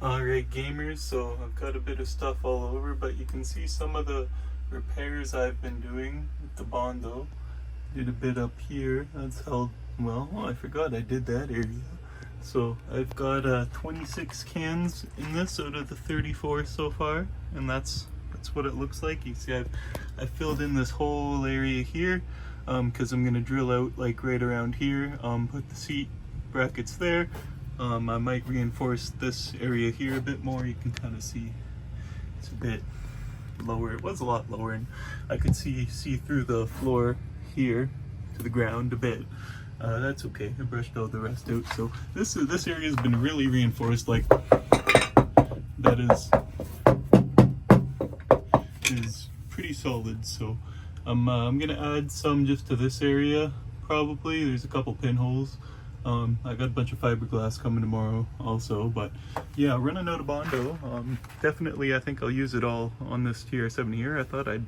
Alright gamers, so I've got a bit of stuff all over, but you can see some of the repairs I've been doing with the Bondo. Did a bit up here, that's held, well, I forgot I did that area. So I've got 26 cans in this out of the 34 so far, and that's what it looks like. You see I filled in this whole area here, because I'm going to drill out like right around here, put the seat brackets there. I might reinforce this area here a bit more. You can kind of see it's a bit lower. It was a lot lower, and I could see through the floor here to the ground a bit. That's okay. I brushed all the rest out. So this area has been really reinforced. Like that is pretty solid. So I'm gonna add some just to this area. Probably there's a couple pinholes. I got a bunch of fiberglass coming tomorrow also, but yeah, running out of Bondo. Definitely I think I'll use it all on this TR7 here. I thought I'd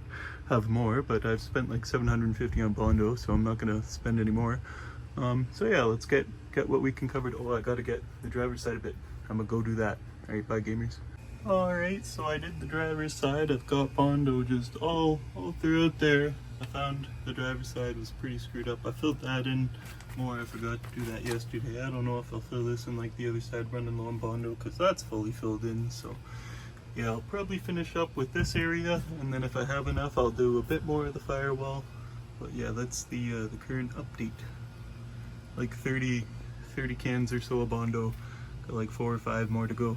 have more, but I've spent like 750 on Bondo, so I'm not gonna spend any more. So yeah, let's get what we can cover. Oh, I gotta get the driver's side a bit. I'm gonna go do that. Alright, bye gamers. Alright, so I did the driver's side. I've got Bondo just all throughout there. I found the driver's side was pretty screwed up. I filled that in more. I forgot to do that yesterday. I don't know if I'll fill this in like the other side running low on Bondo, because that's fully filled in. So yeah, I'll probably finish up with this area, and then if I have enough I'll do a bit more of the firewall. But yeah, that's the current update. Like 30 cans or so of Bondo. Got like 4 or 5 more to go.